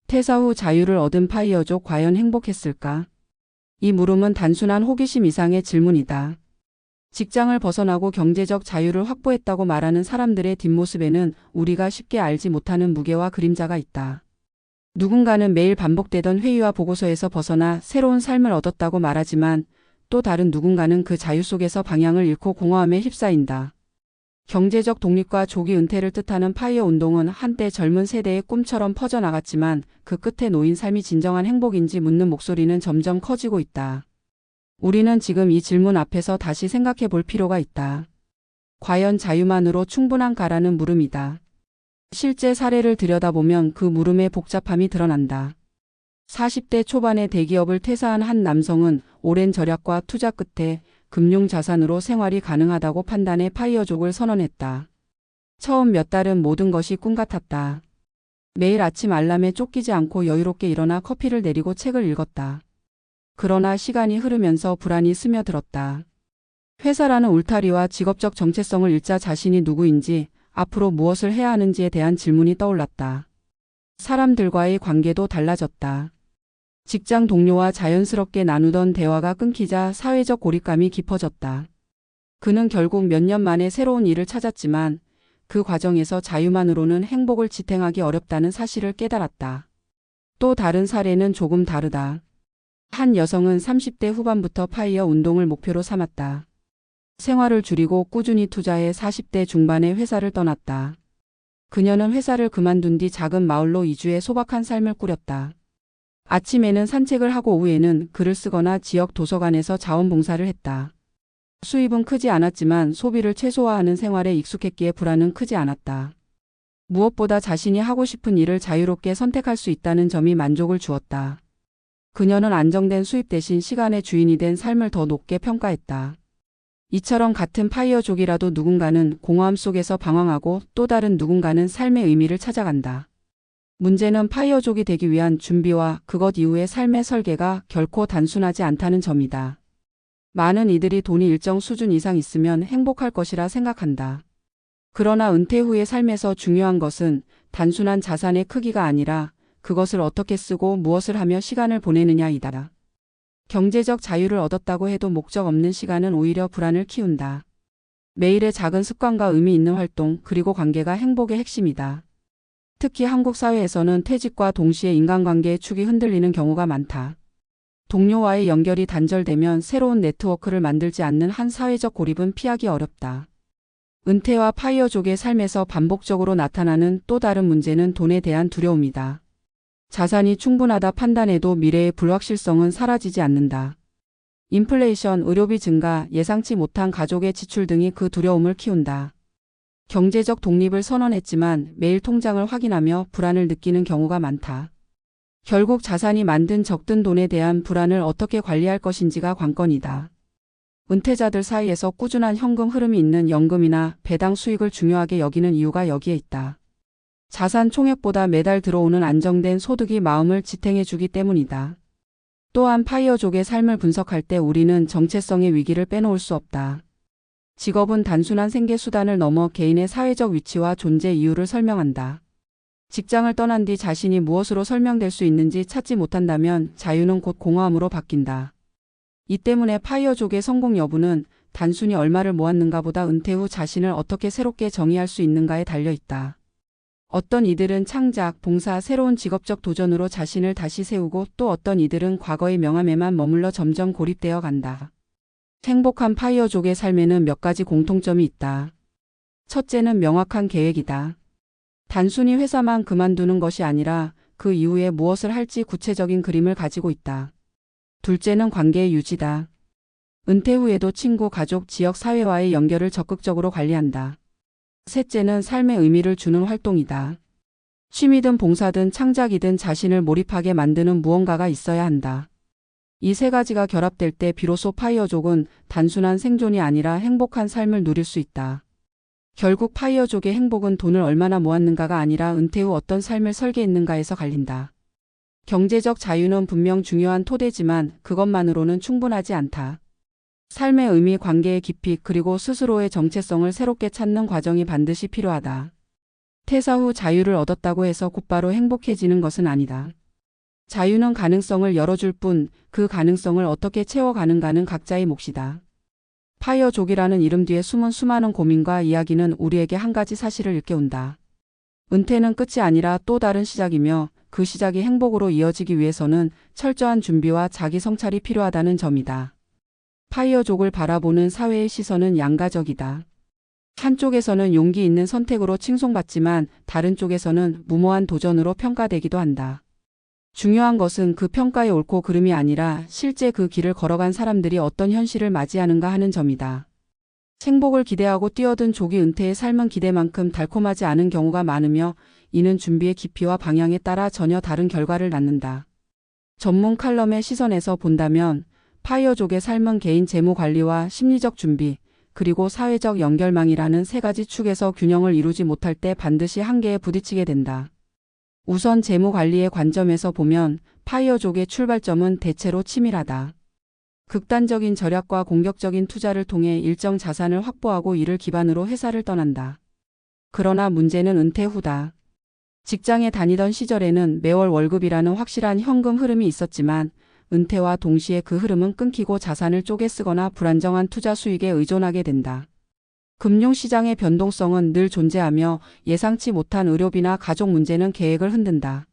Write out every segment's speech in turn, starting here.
퇴사 후 자유를 얻은 파이어족 과연 행복했을까? 이 물음은 단순한 호기심 이상의 질문이다. 직장을 벗어나고 경제적 자유를 확보했다고 말하는 사람들의 뒷모습에는 우리가 쉽게 알지 못하는 무게와 그림자가 있다. 누군가는 매일 반복되던 회의와 보고서에서 벗어나 새로운 삶을 얻었다고 말하지만 또 다른 누군가는 그 자유 속에서 방향을 잃고 공허함에 휩싸인다. 경제적 독립과 조기 은퇴를 뜻하는 파이어 운동은 한때 젊은 세대의 꿈처럼 퍼져나갔지만 그 끝에 놓인 삶이 진정한 행복인지 묻는 목소리는 점점 커지고 있다. 우리는 지금 이 질문 앞에서 다시 생각해 볼 필요가 있다. 과연 자유만으로 충분한가라는 물음이다. 실제 사례를 들여다보면 그 물음의 복잡함이 드러난다. 40대 초반에 대기업을 퇴사한 한 남성은 오랜 절약과 투자 끝에 금융자산으로 생활이 가능하다고 판단해 파이어족을 선언했다. 처음 몇 달은 모든 것이 꿈 같았다. 매일 아침 알람에 쫓기지 않고 여유롭게 일어나 커피를 내리고 책을 읽었다. 그러나 시간이 흐르면서 불안이 스며들었다. 회사라는 울타리와 직업적 정체성을 잃자 자신이 누구인지, 앞으로 무엇을 해야 하는지에 대한 질문이 떠올랐다. 사람들과의 관계도 달라졌다. 직장 동료와 자연스럽게 나누던 대화가 끊기자 사회적 고립감이 깊어졌다. 그는 결국 몇 년 만에 새로운 일을 찾았지만 그 과정에서 자유만으로는 행복을 지탱하기 어렵다는 사실을 깨달았다. 또 다른 사례는 조금 다르다. 한 여성은 30대 후반부터 파이어 운동을 목표로 삼았다. 생활을 줄이고 꾸준히 투자해 40대 중반에 회사를 떠났다. 그녀는 회사를 그만둔 뒤 작은 마을로 이주해 소박한 삶을 꾸렸다. 아침에는 산책을 하고 오후에는 글을 쓰거나 지역 도서관에서 자원봉사를 했다. 수입은 크지 않았지만 소비를 최소화하는 생활에 익숙했기에 불안은 크지 않았다. 무엇보다 자신이 하고 싶은 일을 자유롭게 선택할 수 있다는 점이 만족을 주었다. 그녀는 안정된 수입 대신 시간의 주인이 된 삶을 더 높게 평가했다. 이처럼 같은 파이어족이라도 누군가는 공허함 속에서 방황하고 또 다른 누군가는 삶의 의미를 찾아간다. 문제는 파이어족이 되기 위한 준비와 그것 이후의 삶의 설계가 결코 단순하지 않다는 점이다. 많은 이들이 돈이 일정 수준 이상 있으면 행복할 것이라 생각한다. 그러나 은퇴 후의 삶에서 중요한 것은 단순한 자산의 크기가 아니라 그것을 어떻게 쓰고 무엇을 하며 시간을 보내느냐이다. 경제적 자유를 얻었다고 해도 목적 없는 시간은 오히려 불안을 키운다. 매일의 작은 습관과 의미 있는 활동 그리고 관계가 행복의 핵심이다. 특히 한국 사회에서는 퇴직과 동시에 인간관계의 축이 흔들리는 경우가 많다. 동료와의 연결이 단절되면 새로운 네트워크를 만들지 않는 한 사회적 고립은 피하기 어렵다. 은퇴와 파이어족의 삶에서 반복적으로 나타나는 또 다른 문제는 돈에 대한 두려움이다. 자산이 충분하다 판단해도 미래의 불확실성은 사라지지 않는다. 인플레이션, 의료비 증가, 예상치 못한 가족의 지출 등이 그 두려움을 키운다. 경제적 독립을 선언했지만 매일 통장을 확인하며 불안을 느끼는 경우가 많다. 결국 자산이 많든 적든 돈에 대한 불안을 어떻게 관리할 것인지가 관건이다. 은퇴자들 사이에서 꾸준한 현금 흐름이 있는 연금이나 배당 수익을 중요하게 여기는 이유가 여기에 있다. 자산 총액보다 매달 들어오는 안정된 소득이 마음을 지탱해주기 때문이다. 또한 파이어족의 삶을 분석할 때 우리는 정체성의 위기를 빼놓을 수 없다. 직업은 단순한 생계 수단을 넘어 개인의 사회적 위치와 존재 이유를 설명한다. 직장을 떠난 뒤 자신이 무엇으로 설명될 수 있는지 찾지 못한다면 자유는 곧 공허함으로 바뀐다. 이 때문에 파이어족의 성공 여부는 단순히 얼마를 모았는가 보다 은퇴 후 자신을 어떻게 새롭게 정의할 수 있는가에 달려 있다. 어떤 이들은 창작, 봉사, 새로운 직업적 도전으로 자신을 다시 세우고 또 어떤 이들은 과거의 명함에만 머물러 점점 고립되어 간다. 행복한 파이어족의 삶에는 몇 가지 공통점이 있다. 첫째는 명확한 계획이다. 단순히 회사만 그만두는 것이 아니라 그 이후에 무엇을 할지 구체적인 그림을 가지고 있다. 둘째는 관계의 유지다. 은퇴 후에도 친구, 가족, 지역, 사회와의 연결을 적극적으로 관리한다. 셋째는 삶의 의미를 주는 활동이다. 취미든 봉사든 창작이든 자신을 몰입하게 만드는 무언가가 있어야 한다. 이 세 가지가 결합될 때 비로소 파이어족은 단순한 생존이 아니라 행복한 삶을 누릴 수 있다. 결국 파이어족의 행복은 돈을 얼마나 모았는가가 아니라 은퇴 후 어떤 삶을 설계했는가에서 갈린다. 경제적 자유는 분명 중요한 토대지만 그것만으로는 충분하지 않다. 삶의 의미, 관계의 깊이, 그리고 스스로의 정체성을 새롭게 찾는 과정이 반드시 필요하다. 퇴사 후 자유를 얻었다고 해서 곧바로 행복해지는 것은 아니다. 자유는 가능성을 열어줄 뿐 그 가능성을 어떻게 채워가는가는 각자의 몫이다. 파이어족이라는 이름 뒤에 숨은 수많은 고민과 이야기는 우리에게 한 가지 사실을 일깨운다. 은퇴는 끝이 아니라 또 다른 시작이며 그 시작이 행복으로 이어지기 위해서는 철저한 준비와 자기 성찰이 필요하다는 점이다. 파이어족을 바라보는 사회의 시선은 양가적이다. 한쪽에서는 용기 있는 선택으로 칭송받지만 다른 쪽에서는 무모한 도전으로 평가되기도 한다. 중요한 것은 그 평가의 옳고 그름이 아니라 실제 그 길을 걸어간 사람들이 어떤 현실을 맞이하는가 하는 점이다. 행복을 기대하고 뛰어든 조기 은퇴의 삶은 기대만큼 달콤하지 않은 경우가 많으며 이는 준비의 깊이와 방향에 따라 전혀 다른 결과를 낳는다. 전문 칼럼의 시선에서 본다면 파이어족의 삶은 개인 재무 관리와 심리적 준비, 그리고 사회적 연결망이라는 세 가지 축에서 균형을 이루지 못할 때 반드시 한계에 부딪히게 된다. 우선 재무 관리의 관점에서 보면 파이어족의 출발점은 대체로 치밀하다. 극단적인 절약과 공격적인 투자를 통해 일정 자산을 확보하고 이를 기반으로 회사를 떠난다. 그러나 문제는 은퇴 후다. 직장에 다니던 시절에는 매월 월급이라는 확실한 현금 흐름이 있었지만 은퇴와 동시에 그 흐름은 끊기고 자산을 쪼개 쓰거나 불안정한 투자 수익에 의존하게 된다. 금융시장의 변동성은 늘 존재하며 예상치 못한 의료비나 가족 문제는 계획을 흔든다.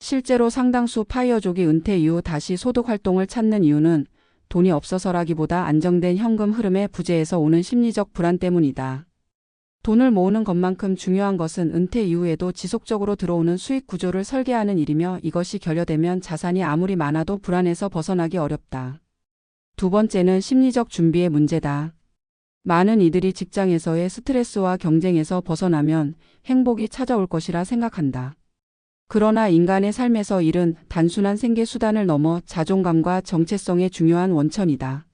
실제로 상당수 파이어족이 은퇴 이후 다시 소득 활동을 찾는 이유는 돈이 없어서라기보다 안정된 현금 흐름의 부재에서 오는 심리적 불안 때문이다. 돈을 모으는 것만큼 중요한 것은 은퇴 이후에도 지속적으로 들어오는 수익 구조를 설계하는 일이며 이것이 결여되면 자산이 아무리 많아도 불안에서 벗어나기 어렵다. 두 번째는 심리적 준비의 문제다. 많은 이들이 직장에서의 스트레스와 경쟁에서 벗어나면 행복이 찾아올 것이라 생각한다. 그러나 인간의 삶에서 일은 단순한 생계 수단을 넘어 자존감과 정체성의 중요한 원천이다.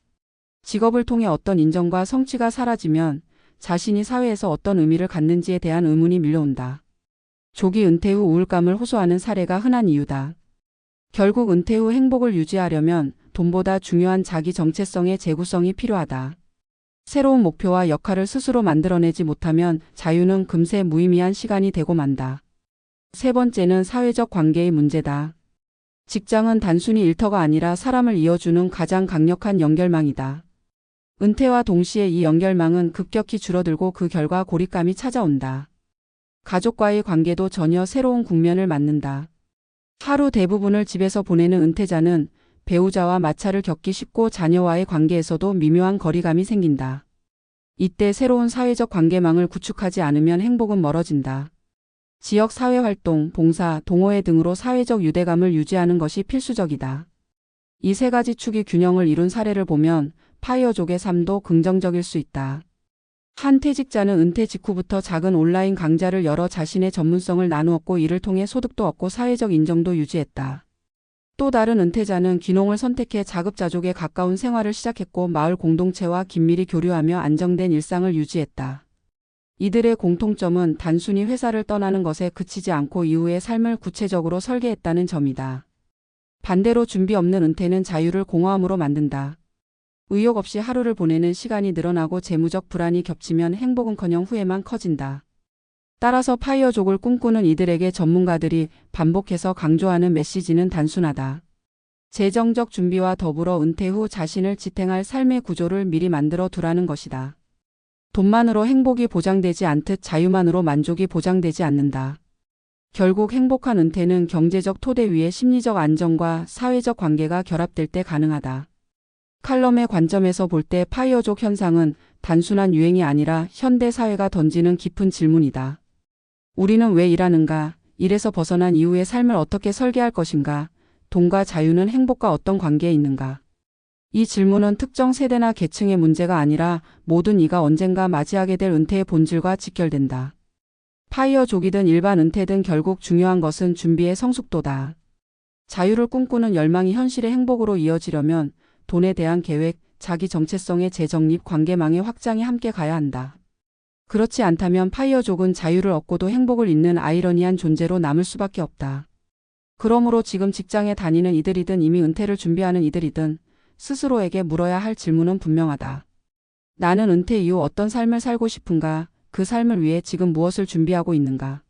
직업을 통해 어떤 인정과 성취가 사라지면 자신이 사회에서 어떤 의미를 갖는지에 대한 의문이 밀려온다. 조기 은퇴 후 우울감을 호소하는 사례가 흔한 이유다. 결국 은퇴 후 행복을 유지하려면 돈보다 중요한 자기 정체성의 재구성이 필요하다. 새로운 목표와 역할을 스스로 만들어내지 못하면 자유는 금세 무의미한 시간이 되고 만다. 세 번째는 사회적 관계의 문제다. 직장은 단순히 일터가 아니라 사람을 이어주는 가장 강력한 연결망이다. 은퇴와 동시에 이 연결망은 급격히 줄어들고 그 결과 고립감이 찾아온다. 가족과의 관계도 전혀 새로운 국면을 맞는다. 하루 대부분을 집에서 보내는 은퇴자는 배우자와 마찰을 겪기 쉽고 자녀와의 관계에서도 미묘한 거리감이 생긴다. 이때 새로운 사회적 관계망을 구축하지 않으면 행복은 멀어진다. 지역 사회활동, 봉사, 동호회 등으로 사회적 유대감을 유지하는 것이 필수적이다. 이 세 가지 축이 균형을 이룬 사례를 보면 파이어족의 삶도 긍정적일 수 있다. 한 퇴직자는 은퇴 직후부터 작은 온라인 강좌를 열어 자신의 전문성을 나누었고 이를 통해 소득도 얻고 사회적 인정도 유지했다. 또 다른 은퇴자는 귀농을 선택해 자급자족에 가까운 생활을 시작했고 마을 공동체와 긴밀히 교류하며 안정된 일상을 유지했다. 이들의 공통점은 단순히 회사를 떠나는 것에 그치지 않고 이후의 삶을 구체적으로 설계했다는 점이다. 반대로 준비 없는 은퇴는 자유를 공허함으로 만든다. 의욕 없이 하루를 보내는 시간이 늘어나고 재무적 불안이 겹치면 행복은커녕 후회만 커진다. 따라서 파이어족을 꿈꾸는 이들에게 전문가들이 반복해서 강조하는 메시지는 단순하다. 재정적 준비와 더불어 은퇴 후 자신을 지탱할 삶의 구조를 미리 만들어 두라는 것이다. 돈만으로 행복이 보장되지 않듯 자유만으로 만족이 보장되지 않는다. 결국 행복한 은퇴는 경제적 토대 위에 심리적 안정과 사회적 관계가 결합될 때 가능하다. 칼럼의 관점에서 볼 때 파이어족 현상은 단순한 유행이 아니라 현대 사회가 던지는 깊은 질문이다. 우리는 왜 일하는가? 일에서 벗어난 이후의 삶을 어떻게 설계할 것인가? 돈과 자유는 행복과 어떤 관계에 있는가? 이 질문은 특정 세대나 계층의 문제가 아니라 모든 이가 언젠가 맞이하게 될 은퇴의 본질과 직결된다. 파이어족이든 일반 은퇴든 결국 중요한 것은 준비의 성숙도다. 자유를 꿈꾸는 열망이 현실의 행복으로 이어지려면 돈에 대한 계획, 자기 정체성의 재정립, 관계망의 확장이 함께 가야 한다. 그렇지 않다면 파이어족은 자유를 얻고도 행복을 잃는 아이러니한 존재로 남을 수밖에 없다. 그러므로 지금 직장에 다니는 이들이든 이미 은퇴를 준비하는 이들이든 스스로에게 물어야 할 질문은 분명하다. 나는 은퇴 이후 어떤 삶을 살고 싶은가? 그 삶을 위해 지금 무엇을 준비하고 있는가?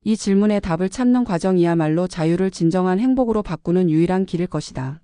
이 질문의 답을 찾는 과정이야말로 자유를 진정한 행복으로 바꾸는 유일한 길일 것이다.